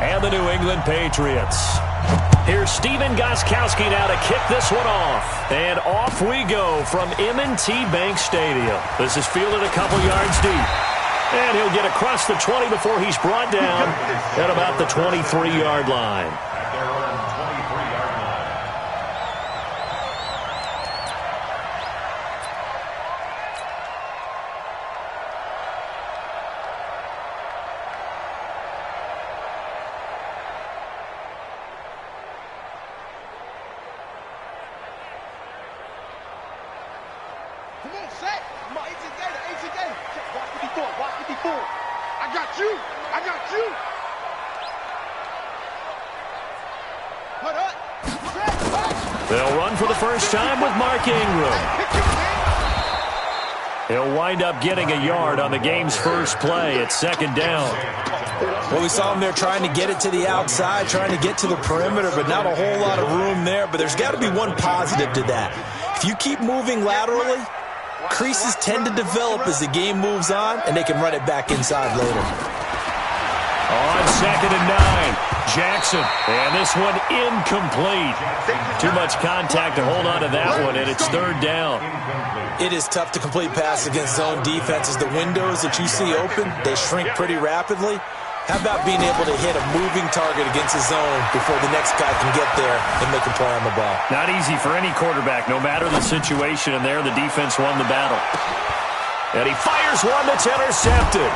and the New England Patriots. Here's Steven Gostkowski now to kick this one off. And off we go from M&T Bank Stadium. This is fielded a couple yards deep. And he'll get across the 20 before he's brought down at about the 23-yard line. They'll run for the first time with Mark Ingram. He'll wind up getting a yard on the game's first play at second down. Well, we saw him there trying to get it to the outside, trying to get to the perimeter, but not a whole lot of room there. But there's got to be one positive to that. If you keep moving laterally, creases tend to develop as the game moves on, and they can run it back inside later. On second and 9, Jackson. And this one incomplete. Too much contact to hold on to that one, and it's third down. It is tough to complete passes against zone defenses. The windows that you see open, they shrink pretty rapidly. How about being able to hit a moving target against a zone before the next guy can get there and make a play on the ball? Not easy for any quarterback, no matter the situation, and there the defense won the battle. And he fires one that's intercepted.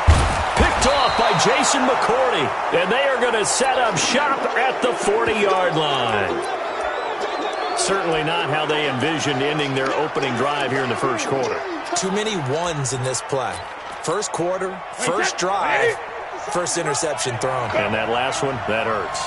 Picked off by Jason McCourty. And they are going to set up shop at the 40-yard line. Certainly not how they envisioned ending their opening drive here in the first quarter. Too many ones in this play. First quarter, first drive, first interception thrown. And that last one, that hurts.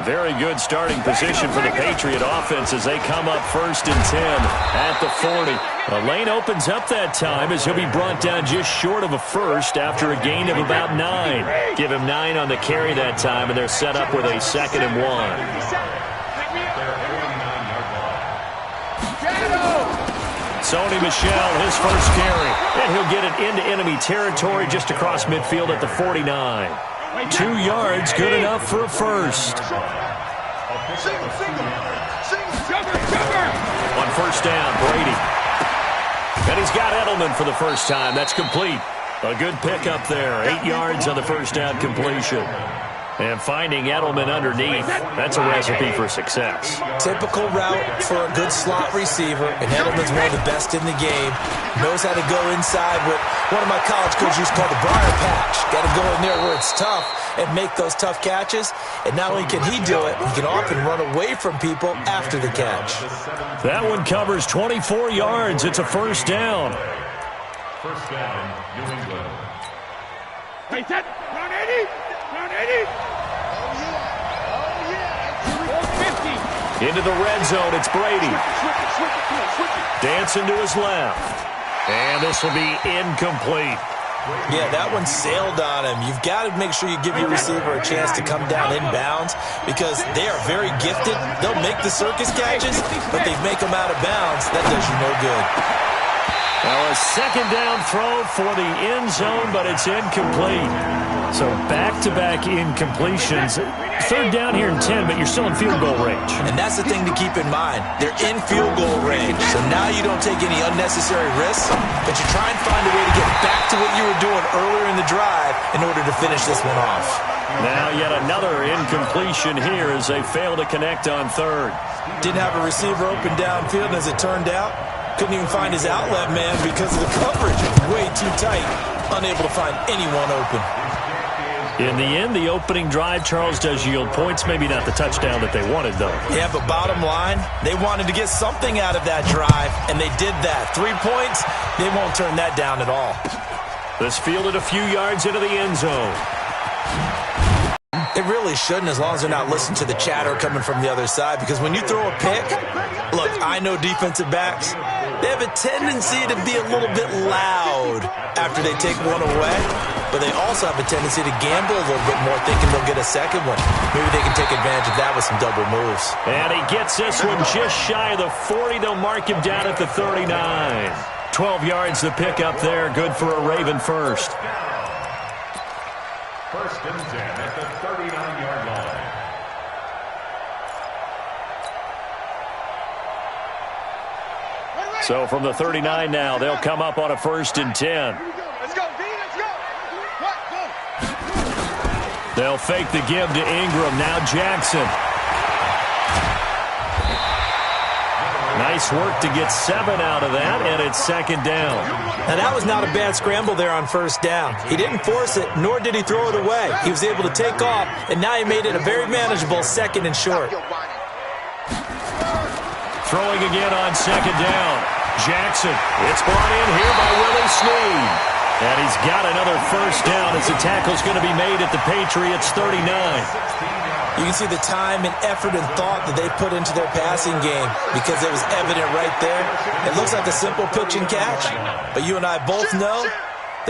Very good starting position for the Patriot offense as they come up first and 10 at the 40. The lane opens up that time as he'll be brought down just short of a first after a gain of about 9. Give him 9 on the carry that time, and they're set up with a second and 1. Sony Michel, his first carry. And he'll get it into enemy territory just across midfield at the 49. 2 yards, good enough for a first. On first down, Brady. And he's got Edelman for the first time. That's complete. A good pickup there. 8 yards on the first down completion. And finding Edelman underneath, that's a recipe for success. Typical route for a good slot receiver, and Edelman's one of the best in the game. Knows how to go inside what one of my college coaches used to call the briar patch. Got to go in there where it's tough and make those tough catches. And not only can he do it, he can often run away from people after the catch. That one covers 24 yards. It's a first down. First down, New England. Wait, that, round 80, round 80. Into the red zone, it's Brady. Dancing to his left. And this will be incomplete. Yeah, that one sailed on him. You've got to make sure you give your receiver a chance to come down inbounds because they are very gifted. They'll make the circus catches, but they make them out of bounds. That does you no good. Well, a second down throw for the end zone, but it's incomplete. So back-to-back incompletions. Third down here in 10, but you're still in field goal range. And that's the thing to keep in mind. They're in field goal range. So now you don't take any unnecessary risks, but you try and find a way to get back to what you were doing earlier in the drive in order to finish this one off. Now yet another incompletion here as they fail to connect on third. Didn't have a receiver open downfield, and as it turned out, couldn't even find his outlet man because of the coverage. Way too tight. Unable to find anyone open. In the end, the opening drive, Charles, does yield points. Maybe not the touchdown that they wanted, though. Yeah, but bottom line, they wanted to get something out of that drive, and they did that. 3 points, they won't turn that down at all. This fielded a few yards into the end zone. It really shouldn't, as long as they're not listening to the chatter coming from the other side, because when you throw a pick, look, I know defensive backs, they have a tendency to be a little bit loud after they take one away, but they also have a tendency to gamble a little bit more, thinking they'll get a second one. Maybe they can take advantage of that with some double moves. And he gets this one just shy of the 40. They'll mark him down at the 39. 12 yards to pick up there. Good for a Raven first. First and 10 at the 39-yard line. So from the 39 now, they'll come up on a 1st and 10. Let's go, D, let's go. What? Go. They'll fake the give to Ingram. Now Jackson. Nice work to get 7 out of that, and it's 2nd down. Now, that was not a bad scramble there on 1st down. He didn't force it, nor did he throw it away. He was able to take off, and now he made it a very manageable 2nd and short. Throwing again on 2nd down. Jackson. It's brought in here by Willie Snead. And he's got another 1st down as the tackle's going to be made at the Patriots' 39. You can see the time and effort and thought that they put into their passing game because it was evident right there. It looks like a simple pitch and catch, but you and I both know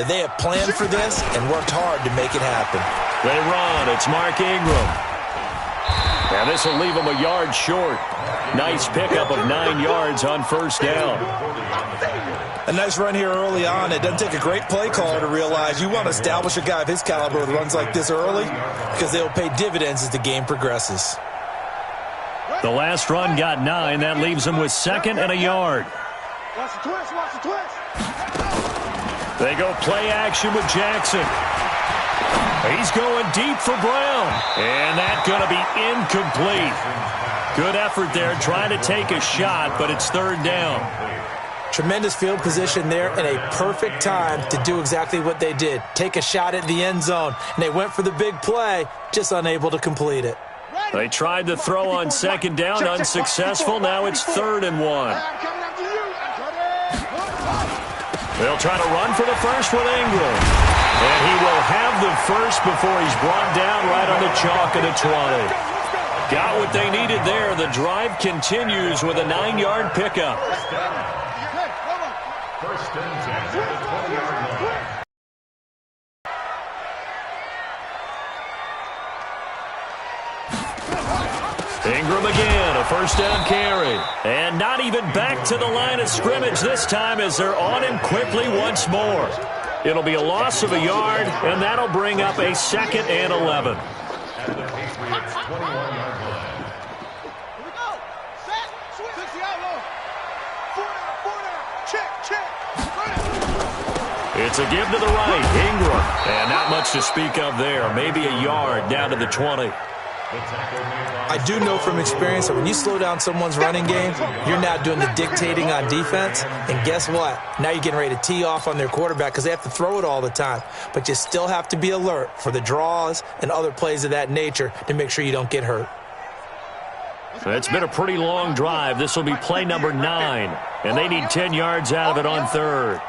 that they have planned for this and worked hard to make it happen. They run. It's Mark Ingram. And this will leave them a yard short. Nice pickup of 9 yards on 1st down. A nice run here early on. It doesn't take a great play caller to realize you want to establish a guy of his caliber who runs like this early because they'll pay dividends as the game progresses. The last run got 9. That leaves them with 2nd and a yard. Watch the twist, watch the twist. They go play action with Jackson. He's going deep for Brown. And that's going to be incomplete. Good effort there trying to take a shot, but it's 3rd down. Tremendous field position there and a perfect time to do exactly what they did. Take a shot at the end zone. And they went for the big play, just unable to complete it. They tried to throw on 2nd down, unsuccessful. Now it's 3rd and 1. They'll try to run for the first with Ingram. And he will have the first before he's brought down right on the chalk of the 20. Got what they needed there. The drive continues with a 9-yard pickup. Ingram again, a 1st down carry. And not even back to the line of scrimmage this time as they're on him quickly once more. It'll be a loss of a yard, and that'll bring up a 2nd and 11. It's a give to the right, Ingram. And not much to speak of there. Maybe a yard down to the 20. I do know from experience that when you slow down someone's running game, you're now doing the dictating on defense. And guess what? Now you're getting ready to tee off on their quarterback because they have to throw it all the time. But you still have to be alert for the draws and other plays of that nature to make sure you don't get hurt. It's been a pretty long drive. This will be play number 9. And they need 10 yards out of it on 3rd.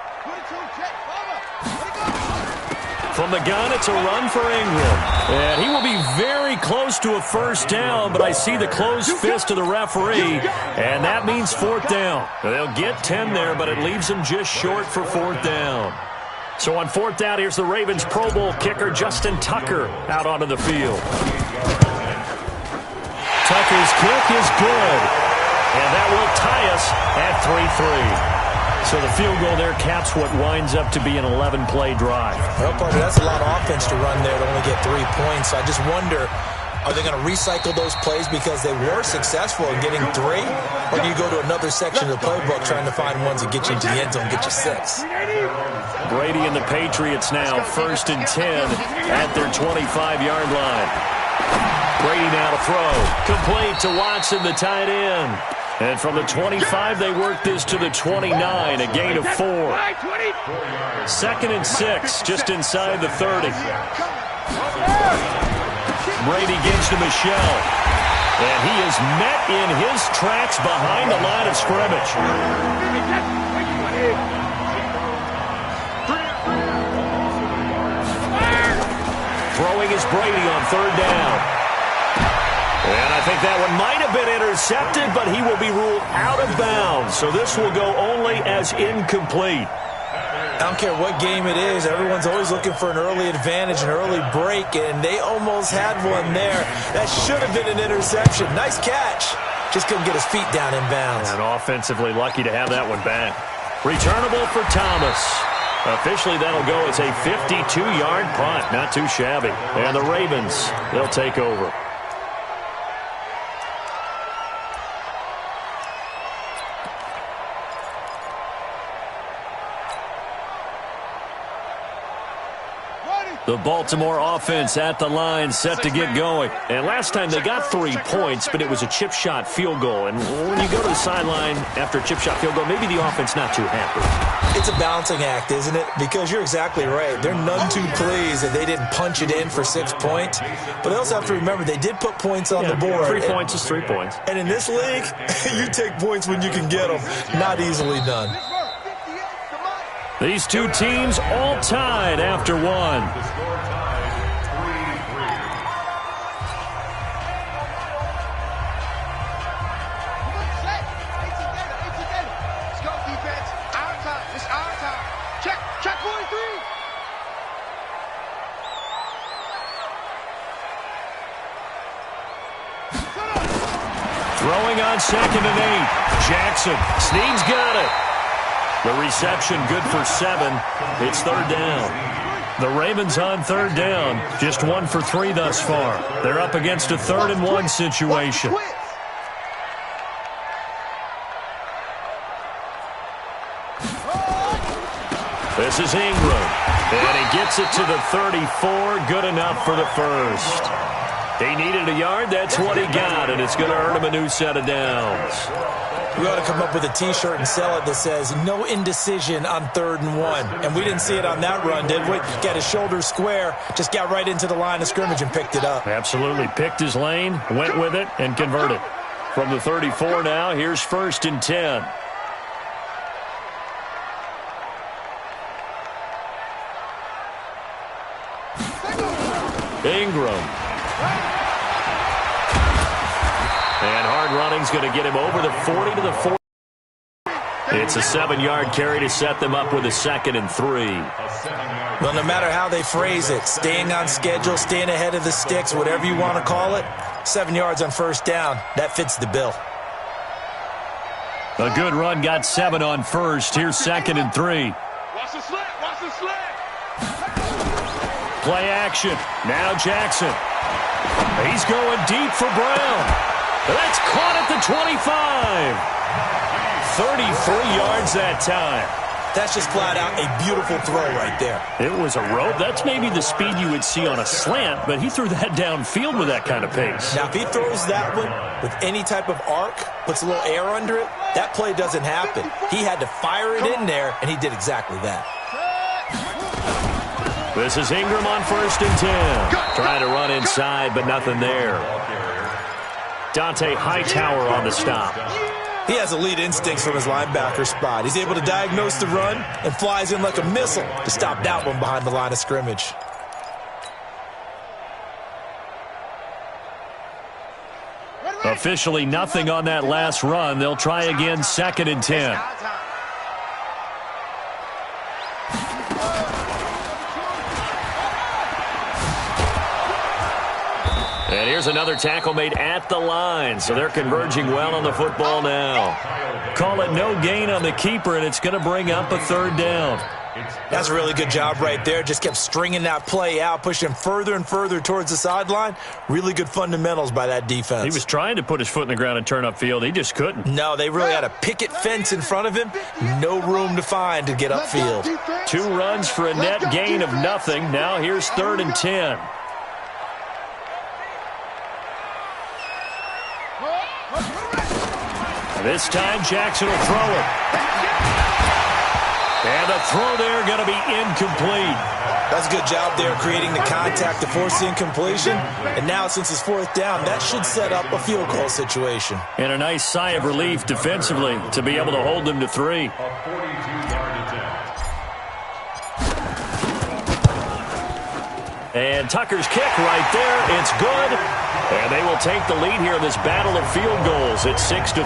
From the gun, it's a run for Ingram. And he will be very close to a 1st down, but I see the closed fist of the referee, and that means 4th down. They'll get 10 there, but it leaves them just short for 4th down. So on 4th down, here's the Ravens Pro Bowl kicker Justin Tucker out onto the field. Tucker's kick is good, and that will tie us at 3-3. So the field goal there caps what winds up to be an 11-play drive. Well, partner, that's a lot of offense to run there to only get 3 points. So I just wonder, are they going to recycle those plays because they were successful in getting 3? Or do you go to another section of the playbook trying to find ones that get you into the end zone and get you 6? Brady and the Patriots now 1st and 10 at their 25-yard line. Brady now to throw. Complete to Watson, the tight end. And from the 25, they work this to the 29, a gain of 4. 2nd and 6, just inside the 30. Brady gives to Michelle. And he is met in his tracks behind the line of scrimmage. Throwing is Brady on 3rd down. And I think that one might have been intercepted, but he will be ruled out of bounds. So this will go only as incomplete. I don't care what game it is. Everyone's always looking for an early advantage, an early break, and they almost had one there. That should have been an interception. Nice catch. Just couldn't get his feet down in bounds. And offensively lucky to have that one back. Returnable for Thomas. Officially, that'll go as a 52-yard punt. Not too shabby. And the Ravens, they'll take over. The Baltimore offense at the line, set to get going. And last time they got 3 points, but it was a chip shot field goal. And when you go to the sideline after a chip shot field goal, maybe the offense not too happy. It's a balancing act, isn't it? Because you're exactly right. They're none too pleased that they didn't punch it in for 6 points. But they also have to remember they did put points on the board. 3 points is 3 points. And in this league, you take points when you can get them. Not easily done. These two teams all tied after one. Let's go, defense. Our time. It's our time. Check 43. Throwing on 2nd and 8. Jackson. Snead's got it. The reception good for 7. It's 3rd down. The Ravens on 3rd down. Just 1 for 3 thus far. They're up against a 3rd and 1 situation. This is Ingram. And he gets it to the 34. Good enough for the first. He needed a yard. That's what he got, and it's going to earn him a new set of downs. We ought to come up with a T-shirt and sell it that says, no indecision on 3rd and 1. And we didn't see it on that run, did we? Got his shoulders square, just got right into the line of scrimmage and picked it up. Absolutely. Picked his lane, went with it, and converted. From the 34 now, here's 1st and 10. Ingram. And hard running's going to get him over the 40 to the 40. It's a 7-yard carry to set them up with a 2nd and 3. Well, no matter how they phrase it, staying on schedule, staying ahead of the sticks, whatever you want to call it, 7 yards on 1st down, that fits the bill. A good run got 7 on 1st. Here's 2nd and 3. Watch the slant. Watch the slant. Play action. Now Jackson. He's going deep for Brown. That's caught at the 25. 33 yards that time. That's just flat out a beautiful throw right there. It was a rope. That's maybe the speed you would see on a slant, but he threw that downfield with that kind of pace. Now, if he throws that one with any type of arc, puts a little air under it, that play doesn't happen. He had to fire it in there, and he did exactly that. This is Ingram on 1st and 10. Trying to run inside, but nothing there. Dante Hightower on the stop. He has elite instincts from his linebacker spot. He's able to diagnose the run and flies in like a missile to stop that one behind the line of scrimmage. Officially nothing on that last run. They'll try again, 2nd and 10. And here's another tackle made at the line, so they're converging well on the football now. Call it no gain on the keeper, and it's going to bring up a 3rd down. That's a really good job right there. Just kept stringing that play out, pushing him further and further towards the sideline. Really good fundamentals by that defense. He was trying to put his foot in the ground and turn upfield. He just couldn't. No, they really had a picket fence in front of him. No room to find to get upfield. 2 runs for a net gain of nothing. Now here's 3rd and 10. This time Jackson will throw it. And the throw there going to be incomplete. That's a good job there creating the contact to force the incompletion. And now since it's 4th down, that should set up a field goal situation. And a nice sigh of relief defensively to be able to hold them to 3. And Tucker's kick right there. It's good. And they will take the lead here in this battle of field goals at 6-3.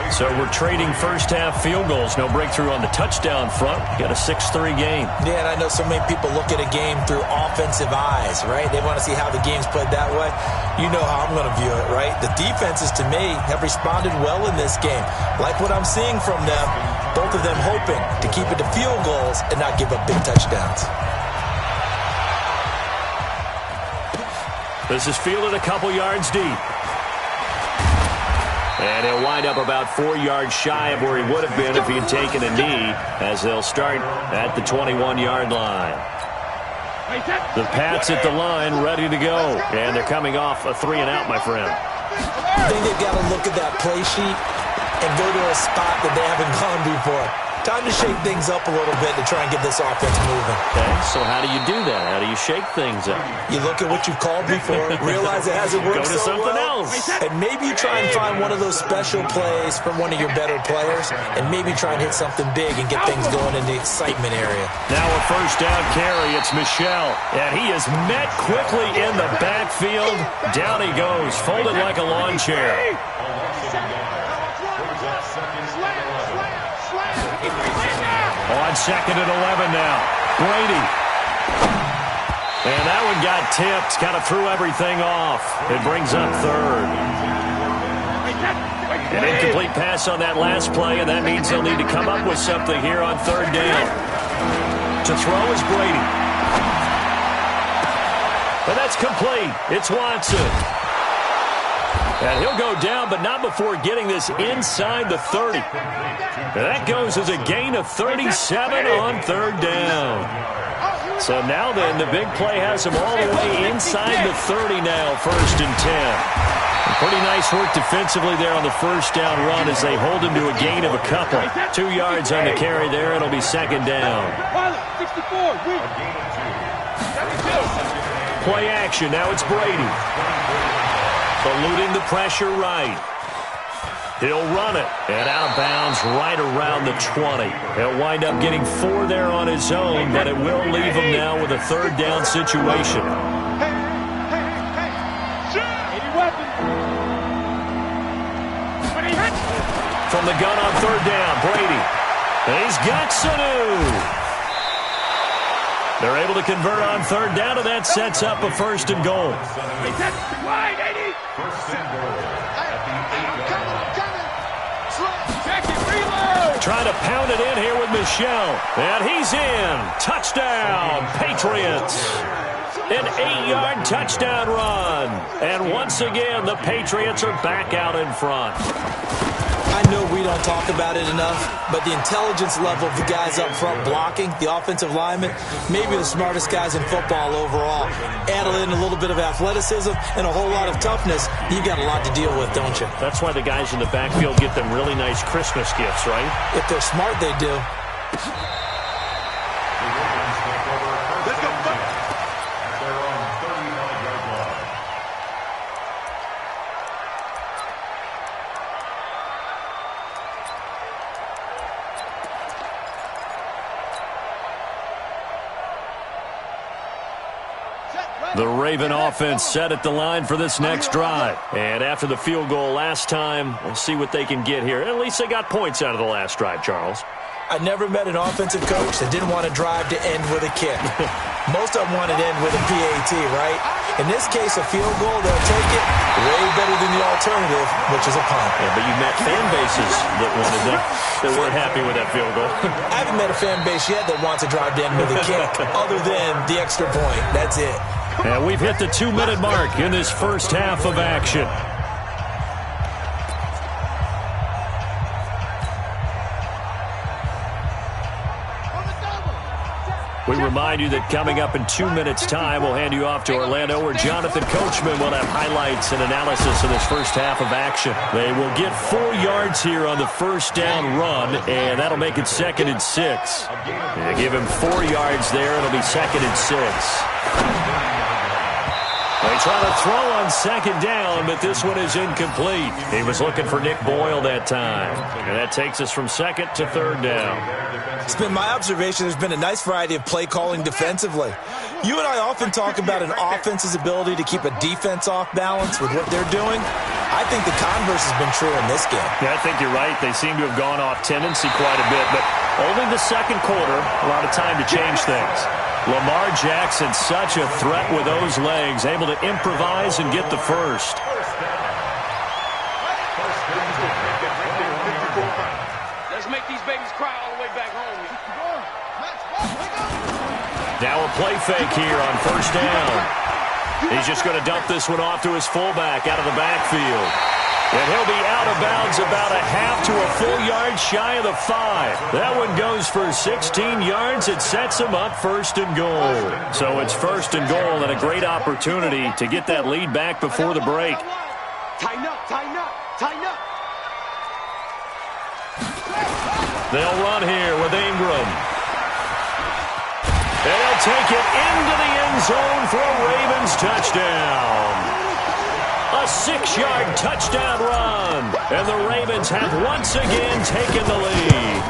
So we're trading first-half field goals. No breakthrough on the touchdown front. Got a 6-3 game. Yeah, and I know so many people look at a game through offensive eyes, right? They want to see how the game's played that way. You know how I'm going to view it, right? The defenses, to me, have responded well in this game. Like what I'm seeing from them, both of them hoping to keep it to field goals and not give up big touchdowns. This is fielded a couple yards deep. And he'll wind up about 4 yards shy of where he would have been if he had taken a knee, as they'll start at the 21-yard line. The Pats at the line, ready to go. And they're coming off a 3-and-out, my friend. I think they've got to look at that play sheet and go to a spot that they haven't gone before. Time to shake things up a little bit to try and get this offense moving. Okay, so how do you do that? How do you shake things up? You look at what you've called before, realize it hasn't worked Go to so something well, else. and maybe you try and find one of those special plays from one of your better players, and maybe try and hit something big and get things going in the excitement area. Now a first down carry. It's Michel, and he is met quickly in the backfield. Down he goes, folded like a lawn chair. On 2nd and 11 now. Brady. And that one got tipped. Kind of threw everything off. It brings up 3rd. An incomplete pass on that last play, and that means they'll need to come up with something here on 3rd down. To throw is Brady. And that's complete. It's Watson. And he'll go down, but not before getting this inside the 30. And that goes as a gain of 37 on 3rd down. So now then, the big play has him all the way inside the 30 now, 1st and 10. And pretty nice work defensively there on the first down run as they hold him to a gain of a couple. 2 yards on the carry there. It'll be 2nd down. Play action. Now it's Brady. Eluding the pressure right. He'll run it. And out of bounds right around the 20. He'll wind up getting 4 there on his own, but it will leave him now with a 3rd down situation. From the gun on 3rd down, Brady. And he's got Sanu. They're able to convert on 3rd down, and that sets up a 1st and goal. Trying to pound it in here with Michel. And he's in. Touchdown, Patriots. An 8-yard touchdown run. And once again, the Patriots are back out in front. I know we don't talk about it enough, but the intelligence level of the guys up front blocking, the offensive linemen, maybe the smartest guys in football overall. Add in a little bit of athleticism and a whole lot of toughness, you got a lot to deal with, don't you? That's why the guys in the backfield get them really nice Christmas gifts, right? If they're smart, they do. The Raven offense set at the line for this next drive. And after the field goal last time, we'll see what they can get here. At least they got points out of the last drive, Charles. I never met an offensive coach that didn't want a drive to end with a kick. Most of them want it to end with a PAT, right? In this case, a field goal, they'll take it way better than the alternative, which is a punt. Yeah, but you've met fan bases that wanted that weren't happy with that field goal. I haven't met a fan base yet that wants a drive to end with a kick, other than the extra point. That's it. And we've hit the 2-minute mark in this first half of action. We remind you that coming up in 2 minutes' time, we'll hand you off to Orlando, where Jonathan Coachman will have highlights and analysis of this first half of action. They will get 4 yards here on the first down run, and that'll make it 2nd and 6. They give him 4 yards there. It'll be 2nd and 6. They try to throw on 2nd down, but this one is incomplete. He was looking for Nick Boyle that time. And that takes us from 2nd to 3rd down. It's been my observation there's been a nice variety of play calling defensively. You and I often talk about an offense's ability to keep a defense off balance with what they're doing. I think the converse has been true in this game. Yeah, I think you're right. They seem to have gone off tendency quite a bit, but only the second quarter, a lot of time to change things. Lamar Jackson, such a threat with those legs, able to improvise and get the first. Let's make these babies cry all the way back home. Now a play fake here on first down. He's just going to dump this one off to his fullback out of the backfield. And he'll be out of bounds about a half to a full yard shy of the 5. That one goes for 16 yards. It sets him up first and goal. So it's first and goal and a great opportunity to get that lead back before the break. Tighten up, tighten up, tighten up. They'll run here with Ingram. And they'll take it into the end zone for a Ravens touchdown. A 6-yard touchdown run. And the Ravens have once again taken the lead.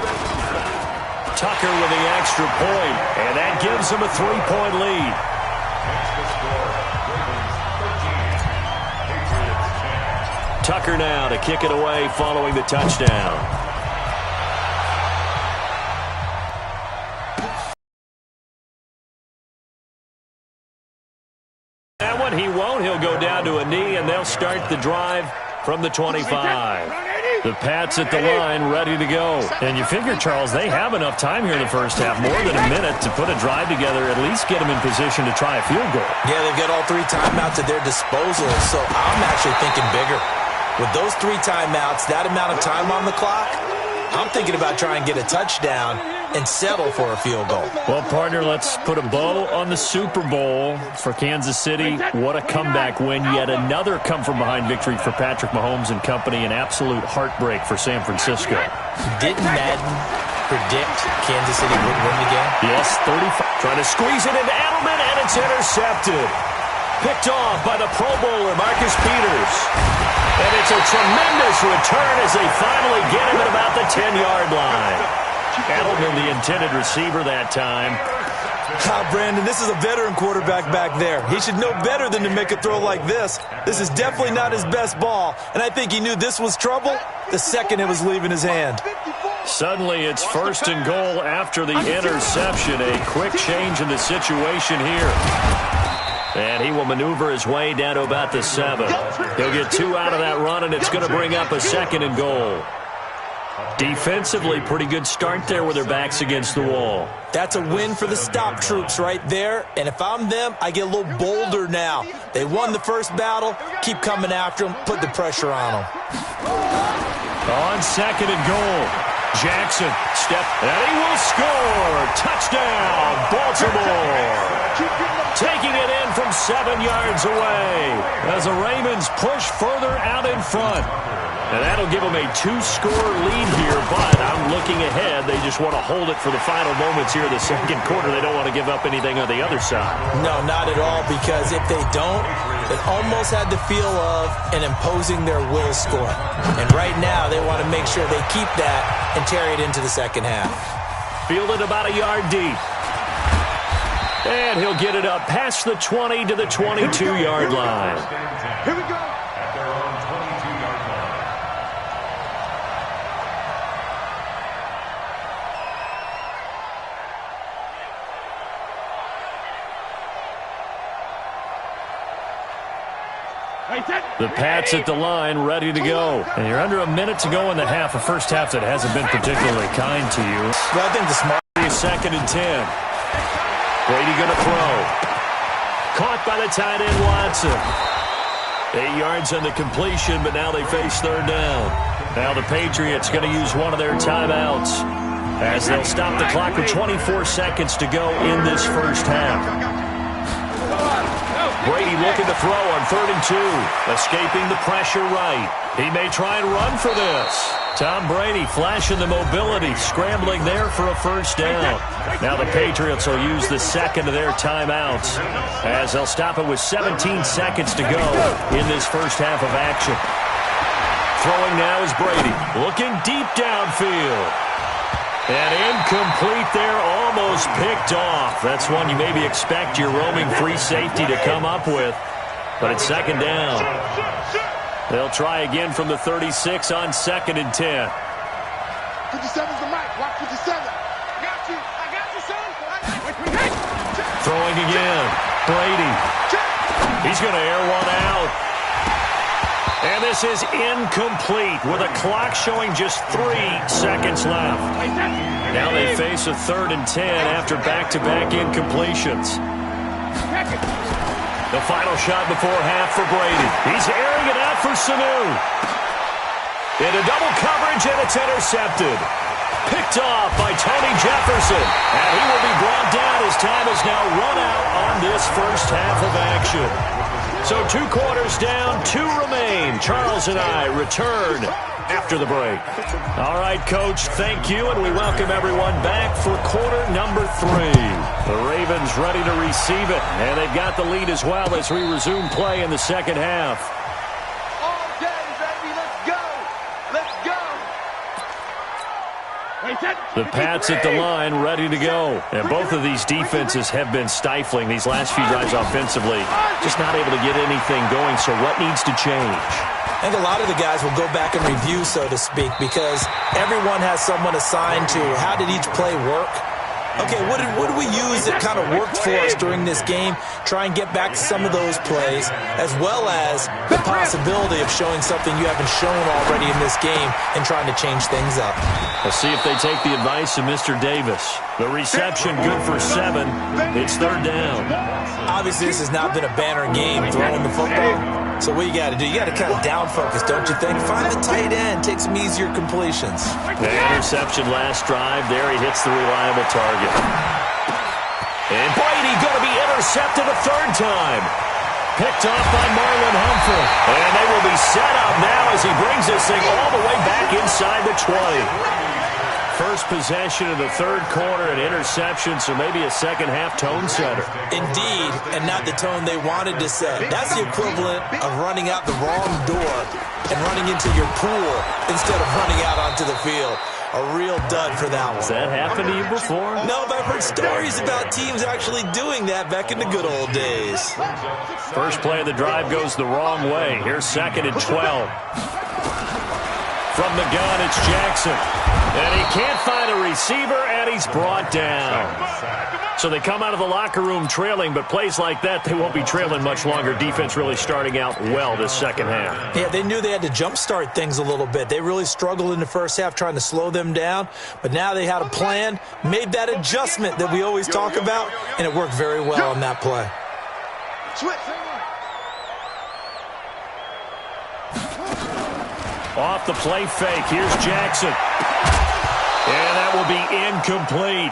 Tucker with the extra point, and that gives them a 3-point lead. Tucker now to kick it away following the touchdown. He won't. He'll go down to a knee, and they'll start the drive from the 25. The Pats at the line, ready to go. And you figure, Charles, they have enough time here in the first half, more than a minute, to put a drive together, at least get them in position to try a field goal. Yeah, they've got all 3 timeouts at their disposal, so I'm actually thinking bigger. With those 3 timeouts, that amount of time on the clock, I'm thinking about trying to get a touchdown and settle for a field goal. Well, partner, let's put a bow on the Super Bowl for Kansas City. What a comeback win. Yet another come-from-behind victory for Patrick Mahomes and company. An absolute heartbreak for San Francisco. Didn't Madden predict Kansas City would win the game? Yes, 35. Trying to squeeze it into Edelman, and it's intercepted. Picked off by the Pro Bowler, Marcus Peters. And it's a tremendous return as they finally get him at about the 10-yard line. Edelman, the intended receiver that time. Brandon, this is a veteran quarterback back there. He should know better than to make a throw like this. This is definitely not his best ball, and I think he knew this was trouble the second it was leaving his hand. Suddenly, it's first and goal after the interception. A quick change in the situation here. And he will maneuver his way down to about the 7. He'll get 2 out of that run, and it's going to bring up a second and goal. Defensively, pretty good start there with their backs against the wall. That's a win for the stop troops right there. And if I'm them, I get a little bolder now. They won the first battle. Keep coming after them. Put the pressure on them. On second and goal, Jackson and he will score. Touchdown, Baltimore. Taking it in from 7 yards away as the Ravens push further out in front. And that'll give them a 2-score lead here, but I'm looking ahead. They just want to hold it for the final moments here in the second quarter. They don't want to give up anything on the other side. No, not at all, because if they don't, it almost had the feel of an imposing their will score. And right now, they want to make sure they keep that and carry it into the second half. Fielded about a yard deep. And he'll get it up past the 20 to the 22-yard line. Here we go. The Pats at the line, ready to go. And you're under a minute to go in the half, a first half that hasn't been particularly kind to you. Well, I think the smart... Second and 10. Brady going to throw. Caught by the tight end, Watson. 8 yards on the completion, but now they face third down. Now the Patriots going to use one of their timeouts as they'll stop the clock with 24 seconds to go in this first half. Brady looking to throw on 3rd and 2. Escaping the pressure right. He may try and run for this. Tom Brady flashing the mobility, scrambling there for a first down. Now the Patriots will use the second of their timeouts as they'll stop it with 17 seconds to go in this first half of action. Throwing now is Brady. Looking deep downfield. And incomplete there, almost picked off. That's one you maybe expect your roaming free safety to come up with. But it's second down. They'll try again from the 36 on 2nd and 10. 57's the mic. Watch 57. I got you, son. Throwing again. Brady. He's going to air one out. And this is incomplete with a clock showing just 3 seconds left. Now they face a 3rd and 10 after back-to-back incompletions. The final shot before half for Brady. He's airing it out for Sanu. Into double coverage, and it's intercepted. Picked off by Tony Jefferson. And he will be brought down as time is now run out on this first half of action. So 2 quarters down, 2 remain. Charles and I return after the break. All right, Coach, thank you, and we welcome everyone back for quarter number 3. The Ravens ready to receive it, and they've got the lead as well as we resume play in the second half. All day, baby. Let's go. Let's go. The Pats at the line, ready to go. And both of these defenses have been stifling these last few drives offensively. Just not able to get anything going, so what needs to change? I think a lot of the guys will go back and review, so to speak, because everyone has someone assigned to how did each play work. Okay, what did we use that kind of worked for us during this game? Try and get back to some of those plays, as well as the possibility of showing something you haven't shown already in this game and trying to change things up. We'll see if they take the advice of Mr. Davis. The reception good for 7. It's 3rd down. Obviously, this has not been a banner game throwing the football. So what you got to do, you got to kind of down focus, don't you think? Find the tight end, take some easier completions. The interception last drive. There he hits the reliable target. And Brady going to be intercepted a 3rd time. Picked off by Marlon Humphrey. And they will be set up now as he brings this thing all the way back inside the 20. First possession of the 3rd quarter, an interception, so maybe a second-half tone setter. Indeed, and not the tone they wanted to set. That's the equivalent of running out the wrong door and running into your pool instead of running out onto the field. A real dud for that one. Has that happened to you before? No, but I've heard stories about teams actually doing that back in the good old days. First play of the drive goes the wrong way. Here's 2nd and 12. From the gun, it's Jackson. And he can't find a receiver, and he's brought down. So they come out of the locker room trailing, but plays like that, they won't be trailing much longer. Defense really starting out well this second half. Yeah, they knew they had to jumpstart things a little bit. They really struggled in the first half trying to slow them down, but now they had a plan, made that adjustment that we always talk about, and it worked very well on that play. Off the play fake, here's Jackson. And that will be incomplete.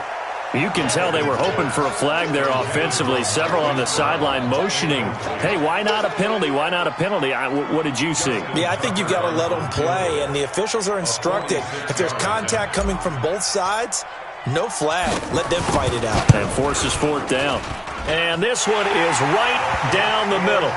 You can tell they were hoping for a flag there offensively. Several on the sideline motioning. Hey, why not a penalty? Why not a penalty? What did you see? Yeah, I think you've got to let them play, and the officials are instructed. If there's contact coming from both sides, no flag. Let them fight it out. And forces 4th down. And this one is right down the middle.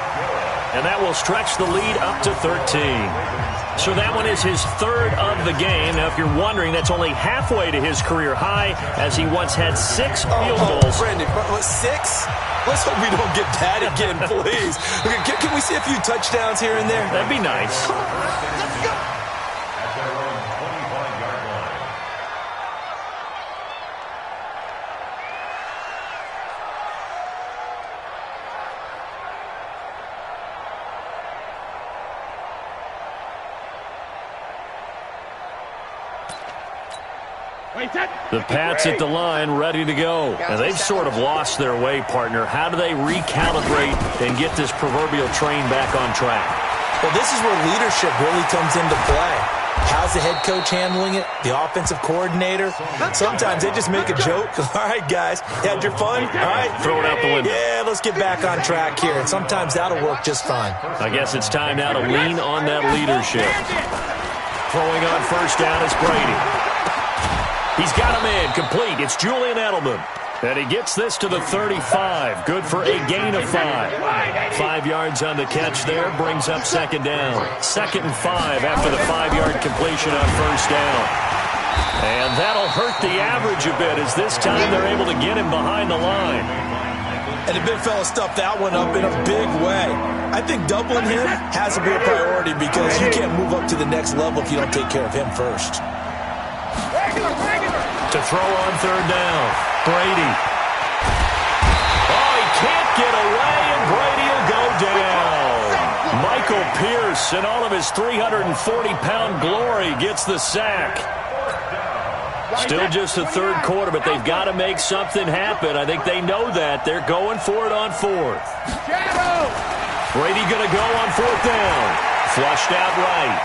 And that will stretch the lead up to 13. So that one is his 3rd of the game. Now, if you're wondering, that's only halfway to his career high, as he once had 6 field goals. Brandon, 6? Let's hope we don't get that again, please. Can we see a few touchdowns here and there? That'd be nice. Let's go. The Pats at the line, ready to go. And they've sort of lost their way, partner. How do they recalibrate and get this proverbial train back on track? Well, this is where leadership really comes into play. How's the head coach handling it? The offensive coordinator? Sometimes they just make a joke. All right, guys, had your fun? All right. Throw it out the window. Yeah, let's get back on track here. And sometimes that'll work just fine. I guess it's time now to lean on that leadership. Throwing on first down is Brady. He's got him in, complete. It's Julian Edelman. And he gets this to the 35. Good for a gain of 5. 5 yards on the catch there, brings up 2nd down. 2nd and 5 after the 5-yard completion on first down. And that'll hurt the average a bit, as this time they're able to get him behind the line. And the big fella stuffed that one up in a big way. I think doubling him has to be a priority, because you can't move up to the next level if you don't take care of him first. To throw on 3rd down, Brady. Oh, he can't get away, and Brady will go down. Michael Pierce, in all of his 340-pound glory, gets the sack. Still just the third quarter, but they've got to make something happen. I think they know that. They're going for it on fourth. Brady going to go on fourth down. Flushed out right.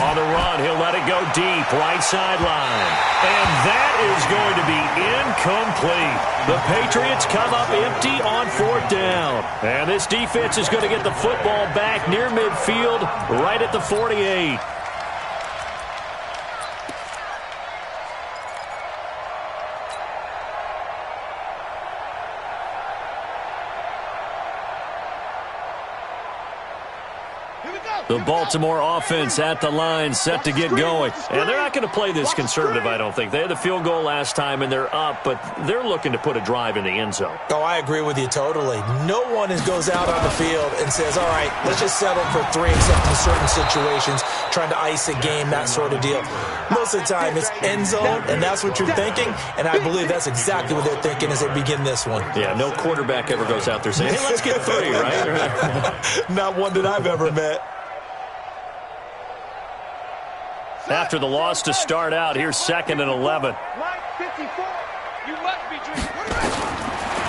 On the run, he'll let it go deep, right sideline. And that is going to be incomplete. The Patriots come up empty on fourth down. And this defense is going to get the football back near midfield, right at the 48. The Baltimore offense at the line, set to get going. And they're not going to play this conservative, I don't think. They had the field goal last time, and they're up, but they're looking to put a drive in the end zone. Oh, I agree with you totally. No one goes out on the field and says, all right, let's just settle for 3 except in certain situations, trying to ice a game, that sort of deal. Most of the time, it's end zone, and that's what you're thinking, and I believe that's exactly what they're thinking as they begin this one. Yeah, no quarterback ever goes out there saying, hey, let's get 3, right? Not one that I've ever met. After the loss to start out, here's 2nd and 11.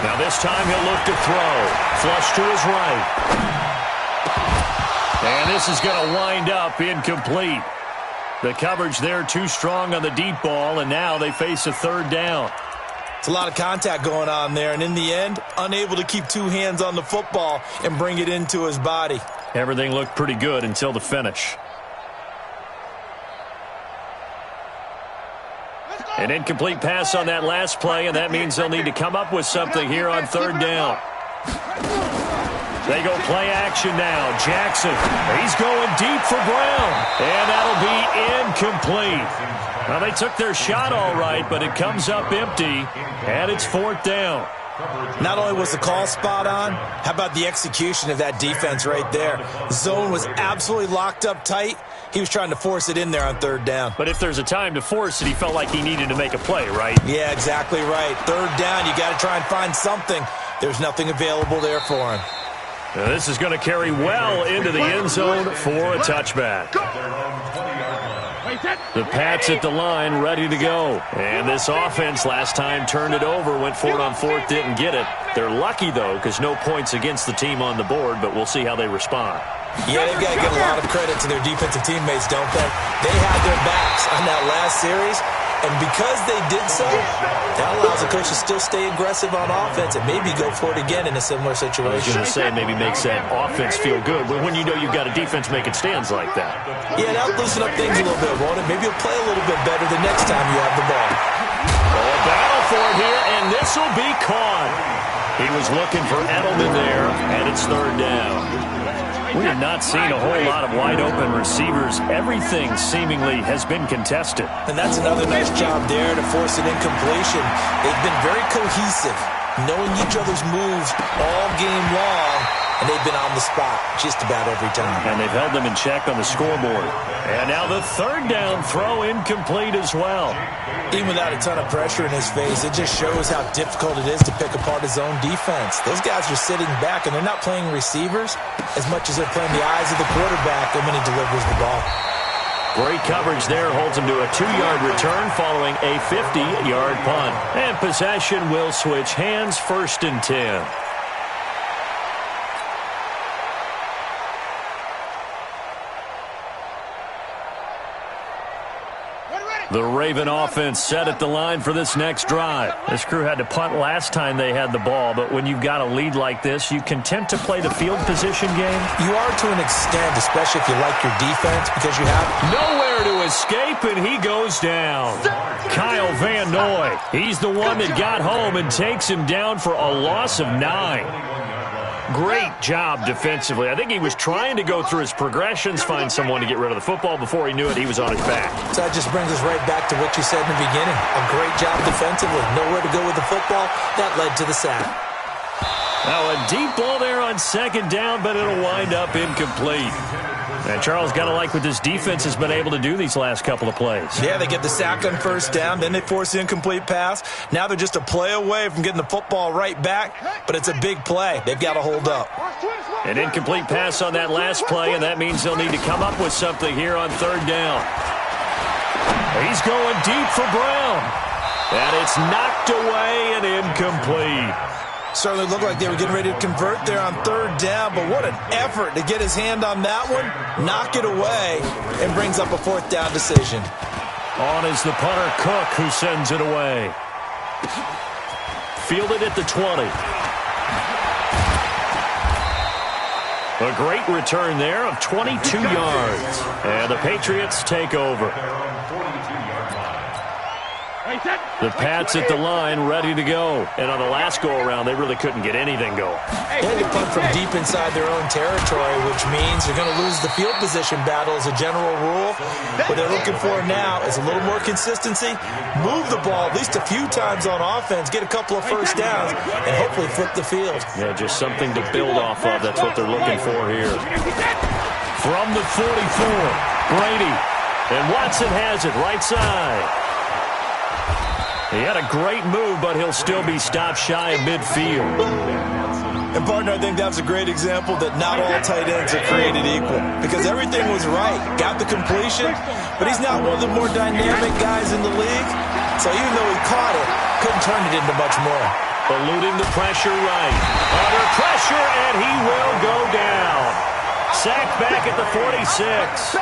Now this time he'll look to throw. Flush to his right. And this is going to wind up incomplete. The coverage there too strong on the deep ball, and now they face a third down. It's a lot of contact going on there, and in the end, unable to keep 2 hands on the football and bring it into his body. Everything looked pretty good until the finish. An incomplete pass on that last play, and that means they'll need to come up with something here on third down. They go play action now. Jackson, he's going deep for Brown, and that'll be incomplete. Well, they took their shot all right, but it comes up empty, and it's fourth down. Not only was the call spot on, how about the execution of that defense right there? Zone was absolutely locked up tight. He was trying to force it in there on third down. But if there's a time to force it, he felt like he needed to make a play, right? Yeah, exactly right. Third down, you got to try and find something. There's nothing available there for him. Now this is going to carry well into the end zone for a touchback. The Pats at the line, ready to go. And this offense last time turned it over, went for it on fourth, didn't get it. They're lucky, though, because no points against the team on the board, but we'll see how they respond. Yeah, they've got to give a lot of credit to their defensive teammates, don't they? They had their backs on that last series, and because they did so, that allows the coach to still stay aggressive on offense and maybe go for it again in a similar situation. I was going to say maybe makes that offense feel good, but when you know you've got a defense making stands like that. Yeah, that'll loosen up things a little bit, won't it? Maybe you'll play a little bit better the next time you have the ball. A battle for it here, and this will be caught. He was looking for Edelman there, and it's third down. We have not seen a whole lot of wide-open receivers. Everything seemingly has been contested. And that's another nice job there to force an incompletion. They've been very cohesive, knowing each other's moves all game long, and they've been on the spot just about every time. And they've held them in check on the scoreboard. And now the third down throw incomplete as well. Even without a ton of pressure in his face, it just shows how difficult it is to pick apart his own defense. Those guys are sitting back, and they're not playing receivers as much as they're playing the eyes of the quarterback when he delivers the ball. Great coverage there, holds him to a 2-yard return following a 50-yard punt. And possession will switch hands, 1st and 10. The Raven offense set at the line for this next drive. This crew had to punt last time they had the ball, but when you've got a lead like this, you content to play the field position game? You are to an extent, especially if you like your defense, because you have nowhere to escape, and he goes down. Kyle Van Noy, he's the one that got home and takes him down for a loss of 9. Great job defensively. I think he was trying to go through his progressions, find someone to get rid of the football. Before he knew it, he was on his back. So that just brings us right back to what you said in the beginning. A great job defensively. Nowhere to go with the football. That led to the sack. Now a deep ball there on 2nd down, but it'll wind up incomplete. And Charles, got to like what this defense has been able to do these last couple of plays. Yeah, they get the sack on 1st down, then they force the incomplete pass. Now they're just a play away from getting the football right back, but it's a big play. They've got to hold up. An incomplete pass on that last play, and that means they'll need to come up with something here on 3rd down. He's going deep for Brown. And it's knocked away and incomplete. Certainly looked like they were getting ready to convert there on third down, but what an effort to get his hand on that one, knock it away, and brings up a fourth down decision. On is the punter, Cook, who sends it away. Fielded at the 20. A great return there of 22 yards. And the Patriots take over. The Pats at the line, ready to go. And on the last go-around, they really couldn't get anything going. They had to punt from deep inside their own territory, which means they're going to lose the field position battle as a general rule. What they're looking for now is a little more consistency, move the ball at least a few times on offense, get a couple of first downs, and hopefully flip the field. Yeah, just something to build off of. That's what they're looking for here. From the 44, Brady. And Watson has it right side. He had a great move, but he'll still be stopped shy of midfield. And, partner, I think that's a great example that not all tight ends are created equal, because everything was right. Got the completion, but he's not one of the more dynamic guys in the league. So even though he caught it, couldn't turn it into much more. Eluding the pressure right. Under pressure, and he will go down. Sacked back at the 46.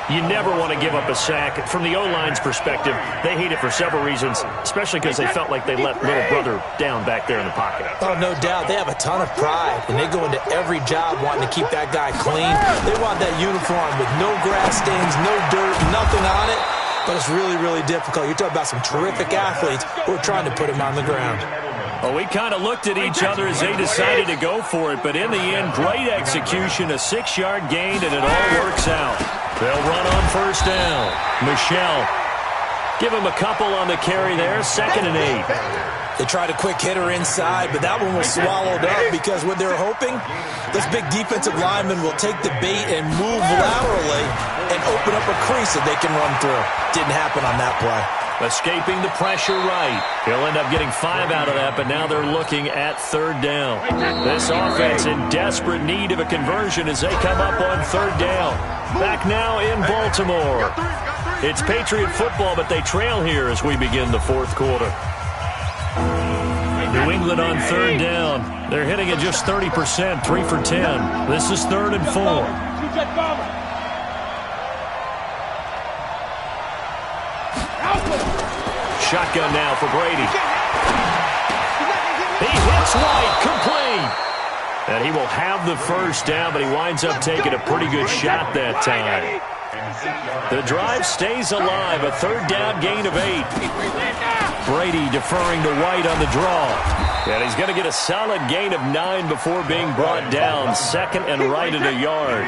You never want to give up a sack. From the O-line's perspective, they hate it for several reasons, especially because they felt like they let little brother down back there in the pocket. Oh, no doubt. They have a ton of pride, and they go into every job wanting to keep that guy clean. They want that uniform with no grass stains, no dirt, nothing on it. But it's really, really difficult. You're talking about some terrific athletes who are trying to put him on the ground. Well, we kind of looked at each other as they decided to go for it, but in the end, great execution, a 6-yard gain, and it all works out. They'll run on first down. Michelle, give him a couple on the carry there, 2nd and 8. They tried a quick hitter inside, but that one was swallowed up because what they're hoping, this big defensive lineman will take the bait and move laterally and open up a crease that they can run through. Didn't happen on that play. Escaping the pressure right. He'll end up getting 5 out of that, but now they're looking at 3rd down. This offense in desperate need of a conversion as they come up on 3rd down. Back now in Baltimore. It's Patriot football, but they trail here as we begin the 4th quarter. New England on 3rd down. They're hitting at just 30%, 3 for 10. This is 3rd and 4. Shotgun now for Brady. He hits White, complete. And he will have the first down, but he winds up taking a pretty good shot that time. The drive stays alive, a 3rd down gain of 8. Brady deferring to White on the draw. And he's going to get a solid gain of 9 before being brought down. 2nd and right at a yard.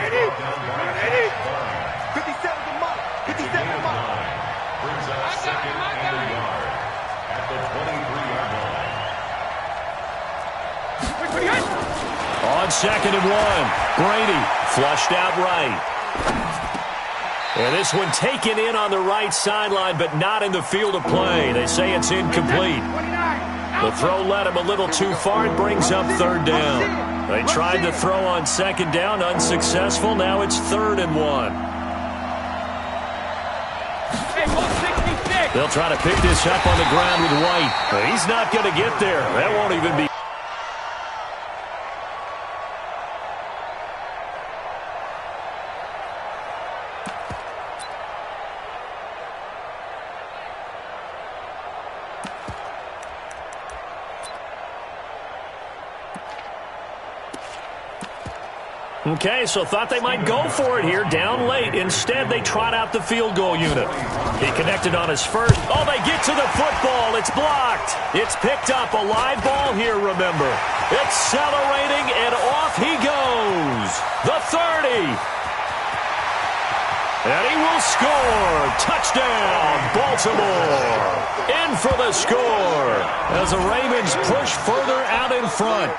On 2nd and 1, Brady flushed out right. And this one taken in on the right sideline, but not in the field of play. They say it's incomplete. The throw led him a little too far. It brings up 3rd down. They tried to throw on 2nd down, unsuccessful. Now it's 3rd and 1. They'll try to pick this up on the ground with White. But he's not going to get there. That won't even be. Okay, so thought they might go for it here, down late. Instead, they trot out the field goal unit. He connected on his first. Oh, they get to the football. It's blocked. It's picked up. A live ball here, remember. Accelerating, and off he goes. The 30. And he will score. Touchdown, Baltimore. In for the score as the Ravens push further out in front.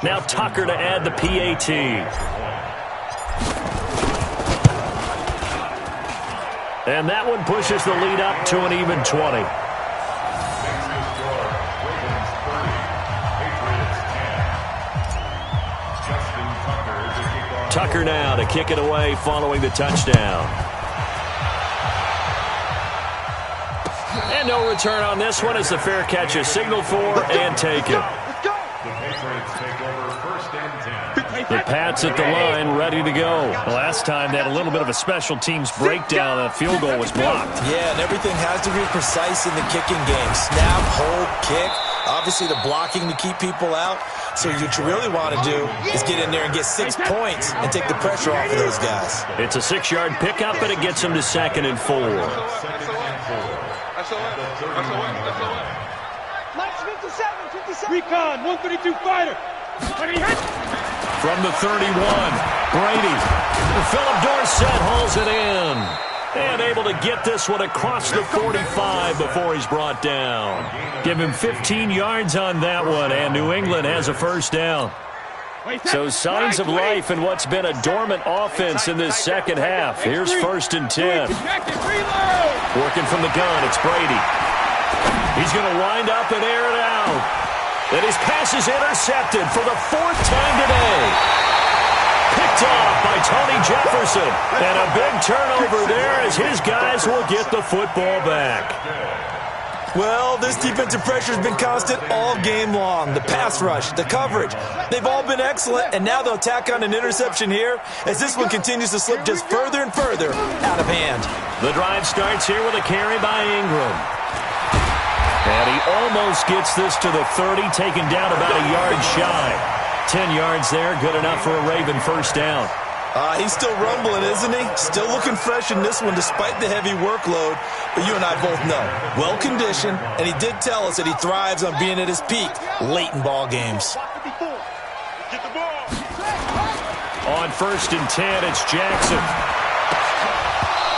Now Tucker to add the PAT. And that one pushes the lead up to an even 20. Tucker now to kick it away following the touchdown. And no return on this one as the fair catch is signaled for and taken. The Pats at the line, ready to go. Last time they had a little bit of a special teams breakdown. A field goal was blocked. Yeah, and everything has to be precise in the kicking game. Snap, hold, kick. Obviously, the blocking to keep people out. So what you really want to do is get in there and get 6 points and take the pressure off of those guys. It's a 6-yard pickup, and it gets them to 2nd and 4. Recon, 132 fighter. From the 31, Brady. Philip Dorsett hauls it in. And able to get this one across the 45 before he's brought down. Give him 15 yards on that one, and New England has a first down. So signs of life in what's been a dormant offense in this second half. Here's 1st and 10. Working from the gun, it's Brady. He's going to wind up and air it out. And his pass is intercepted for the 4th time today. Picked off by Tony Jefferson. And a big turnover there as his guys will get the football back. Well, this defensive pressure has been constant all game long. The pass rush, the coverage, they've all been excellent, and now they'll tack on an interception here as this one continues to slip just further and further out of hand. The drive starts here with a carry by Ingram. And he almost gets this to the 30, taken down about a yard shy. 10 yards there, good enough for a Raven first down. He's still rumbling, isn't he? Still looking fresh in this one despite the heavy workload. But you and I both know, well-conditioned, and he did tell us that he thrives on being at his peak late in ball games. On 1st and 10, it's Jackson.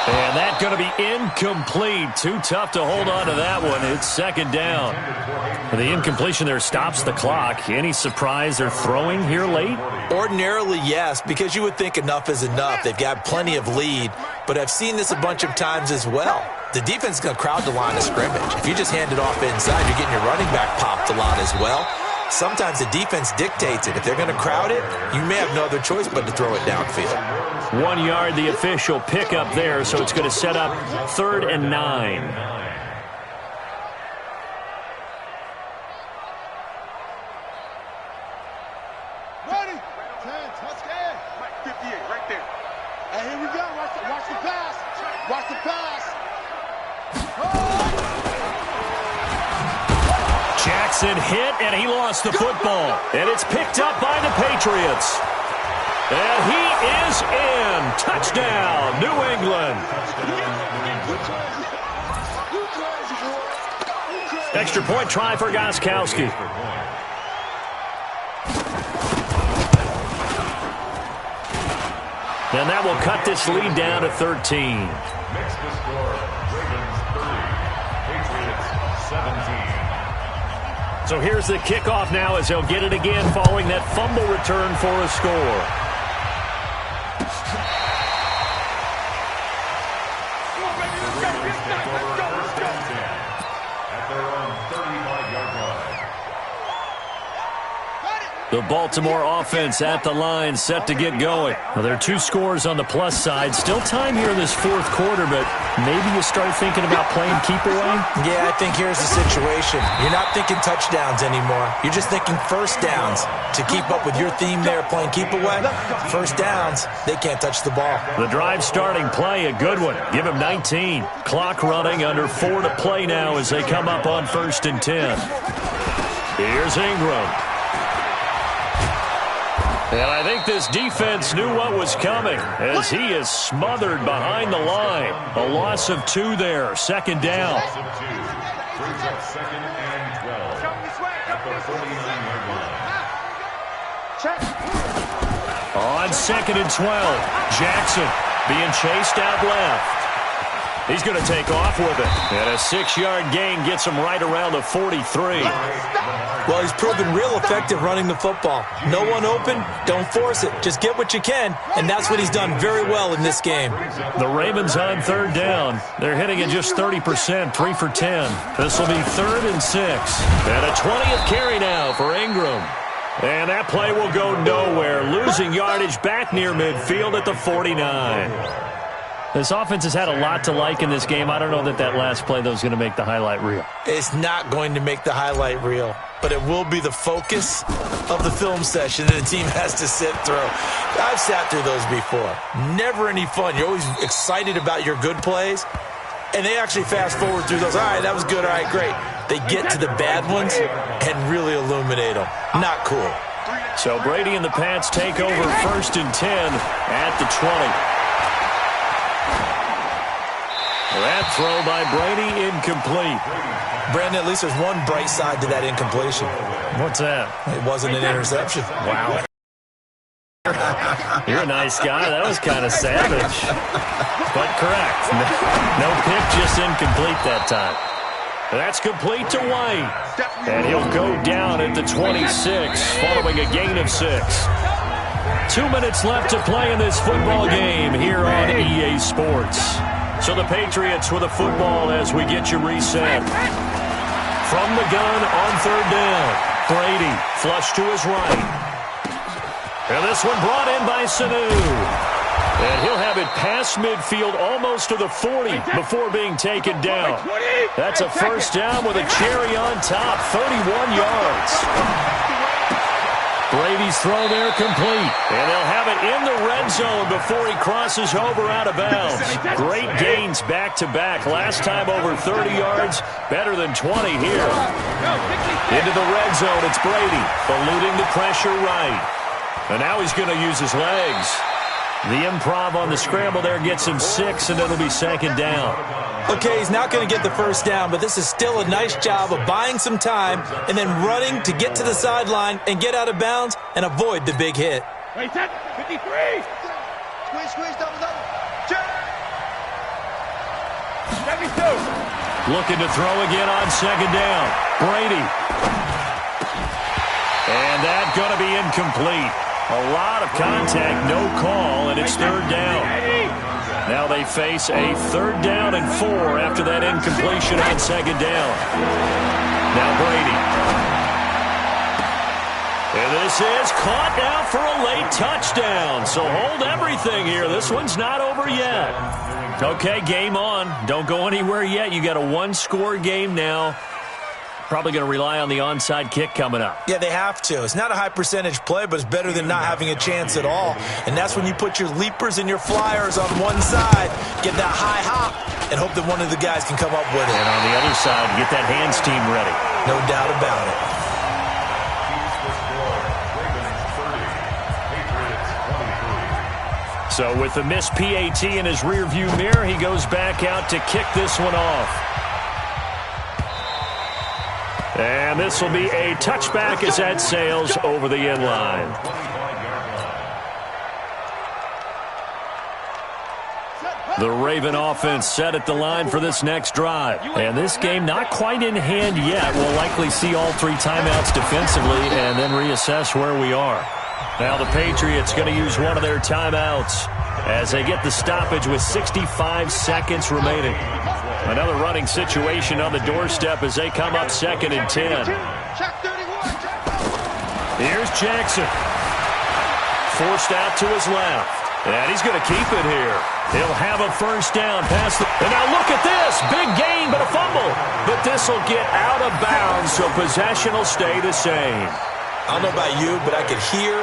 And that's going to be incomplete. Too tough to hold on to that one. It's 2nd down. And the incompletion there stops the clock. Any surprise they're throwing here late? Ordinarily, yes, because you would think enough is enough. They've got plenty of lead, but I've seen this a bunch of times as well. The defense is going to crowd the line of scrimmage. If you just hand it off inside, you're getting your running back popped a lot as well. Sometimes the defense dictates it. If they're going to crowd it, you may have no other choice but to throw it downfield. 1 yard, the official pickup there, so it's going to set up 3rd and 9. Jackson hit, and he lost the football. And it's picked up by the Patriots. And he is in. Touchdown, New England. Extra point try for Gostkowski. And that will cut this lead down to 13. So here's the kickoff now as they'll get it again following that fumble return for a score. The Baltimore offense at the line, set to get going. Well, there are 2 scores on the plus side. Still time here in this 4th quarter, but maybe you start thinking about playing keep away? Yeah, I think here's the situation. You're not thinking touchdowns anymore. You're just thinking first downs. To keep up with your theme there, playing keep away, first downs, they can't touch the ball. The drive starting play, a good one. Give him 19. Clock running, under 4 to play now as they come up on 1st and 10. Here's Ingram. And I think this defense knew what was coming as he is smothered behind the line. A loss of 2 there, 2nd down. On 2nd and 12, Jackson being chased out left. He's going to take off with it. And a 6-yard gain gets him right around the 43. Well, he's proven real effective running the football. No one open, don't force it. Just get what you can, and that's what he's done very well in this game. The Ravens on third down. They're hitting at just 30%, 3 for 10. This will be 3rd and 6. And a 20th carry now for Ingram. And that play will go nowhere, losing yardage back near midfield at the 49. This offense has had a lot to like in this game. I don't know that last play, though, is going to make the highlight reel. It's not going to make the highlight reel, but it will be the focus of the film session that the team has to sit through. I've sat through those before. Never any fun. You're always excited about your good plays, and they actually fast forward through those. All right, that was good. All right, great. They get to the bad ones and really illuminate them. Not cool. So Brady and the Pats take over 1st and 10 at the 20. That throw by Brady incomplete. Brandon, at least there's one bright side to that incompletion. What's that? It wasn't an interception. Wow. You're a nice guy. That was kind of savage. But correct. No pick, just incomplete that time. That's complete to White. And he'll go down at the 26 following a gain of 6. 2 minutes left to play in this football game here on EA Sports. So the Patriots with a football as we get you reset. From the gun on third down. Brady flush to his right. And this one brought in by Sanu. And he'll have it past midfield almost to the 40 before being taken down. That's a first down with a cherry on top, 31 yards. Brady's throw there complete. And they'll have it in the red zone before he crosses over out of bounds. Great gains back-to-back. Last time over 30 yards, better than 20 here. Into the red zone, it's Brady, eluding the pressure right. And now he's going to use his legs. The improv on the scramble there gets him 6, and it'll be 2nd down. Okay, he's not going to get the first down, but this is still a nice job of buying some time and then running to get to the sideline and get out of bounds and avoid the big hit. Wait, 53. Squeeze, double. 72. Looking to throw again on 2nd down. Brady. And that's going to be incomplete. A lot of contact, no call, and it's 3rd down. Now they face a 3rd down and 4 after that incompletion on 2nd down. Now Brady. And this is caught now for a late touchdown. So hold everything here. This one's not over yet. Okay, game on. Don't go anywhere yet. You got a 1-score game now. Probably going to rely on the onside kick coming up. Yeah, they have to. It's not a high percentage play, but it's better than not having a chance at all. And that's when you put your leapers and your flyers on one side, get that high hop, and hope that one of the guys can come up with it. And on the other side, get that hands team ready. No doubt about it. So with the missed PAT in his rearview mirror, he goes back out to kick this one off. And this will be a touchback as that sails over the end line. The Raven offense set at the line for this next drive. And this game not quite in hand yet. We'll likely see all 3 timeouts defensively and then reassess where we are. Now the Patriots going to use one of their timeouts as they get the stoppage with 65 seconds remaining. Another running situation on the doorstep as they come up 2nd and 10. Here's Jackson. Forced out to his left. And he's going to keep it here. He'll have a first down past the... And now look at this. Big gain, but a fumble. But this will get out of bounds, so possession will stay the same. I don't know about you, but I could hear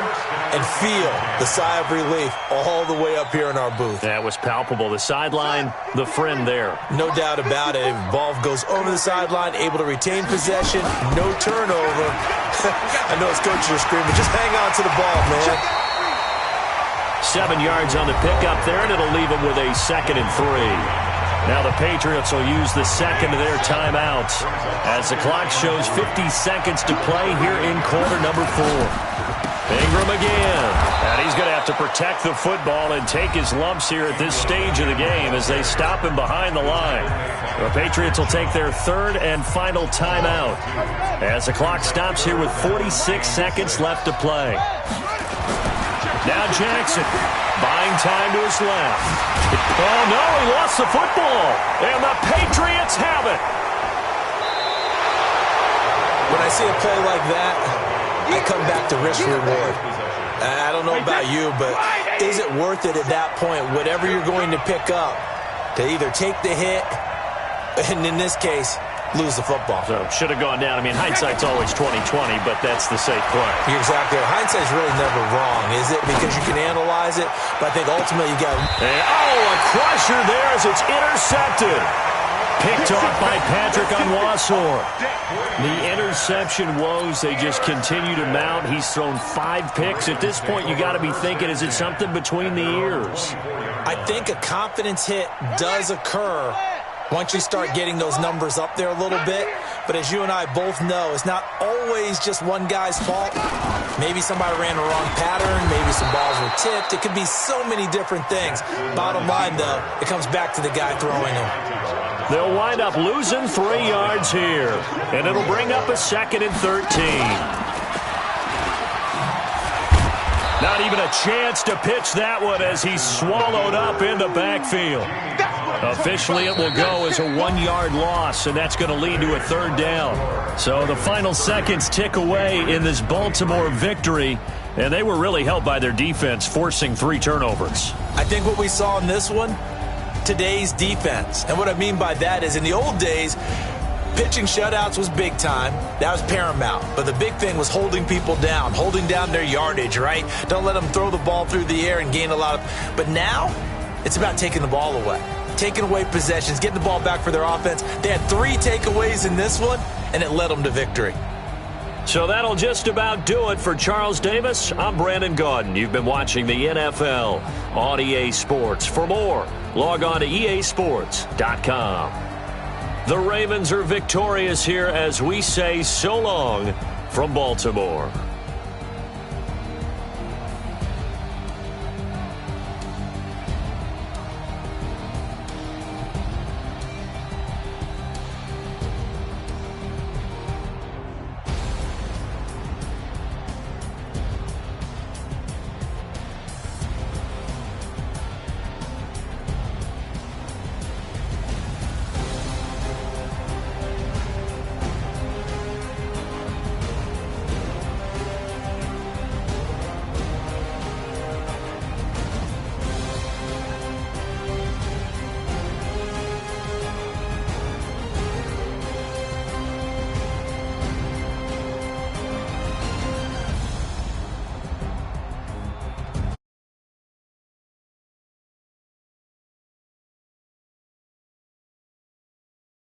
and feel the sigh of relief all the way up here in our booth. That was palpable. The sideline, the friend there. No doubt about it. Ball goes over the sideline, able to retain possession, no turnover. I know his coaches are screaming, just hang on to the ball, man. 7 yards on the pickup there, and it'll leave him with a 2nd and 3. Now the Patriots will use the second of their timeouts as the clock shows 50 seconds to play here in quarter number 4. Ingram again. And he's going to have to protect the football and take his lumps here at this stage of the game as they stop him behind the line. The Patriots will take their third and final timeout as the clock stops here with 46 seconds left to play. Now Jackson buying time to his left. Oh, no, he lost the football. And the Patriots have it. When I see a play like that, I come back to risk-reward. I don't know about you, but is it worth it at that point, whatever you're going to pick up, to either take the hit, and in this case, lose the football? So should have gone down. I mean, hindsight's always 20/20, but that's the safe play. You're exactly right. Hindsight's really never wrong, is it? Because you can analyze it, but I think ultimately you got... a crusher there as it's intercepted. Picked off by Patrick Onwuasor. The interception woes, they just continue to mount. He's thrown 5 picks. At this point, you got to be thinking, is it something between the ears? I think a confidence hit does occur once you start getting those numbers up there a little bit. But as you and I both know, it's not always just one guy's fault. Maybe somebody ran the wrong pattern. Maybe some balls were tipped. It could be so many different things. Bottom line, though, it comes back to the guy throwing them. They'll wind up losing 3 yards here. And it'll bring up a 2nd and 13. Not even a chance to pitch that one as he's swallowed up in the backfield. Officially, it will go as a 1-yard loss, and that's going to lead to a 3rd down. So the final seconds tick away in this Baltimore victory, and they were really helped by their defense, forcing 3 turnovers. I think what we saw in this one, today's defense. And what I mean by that is in the old days, pitching shutouts was big time. That was paramount. But the big thing was holding people down, holding down their yardage, right? Don't let them throw the ball through the air and gain a lot of... But now, it's about taking the ball away. Taking away possessions, getting the ball back for their offense. They had 3 takeaways in this one, and it led them to victory. So that'll just about do it for Charles Davis. I'm Brandon Gaudin. You've been watching the NFL on EA Sports. For more, log on to easports.com. The Ravens are victorious here as we say so long from Baltimore.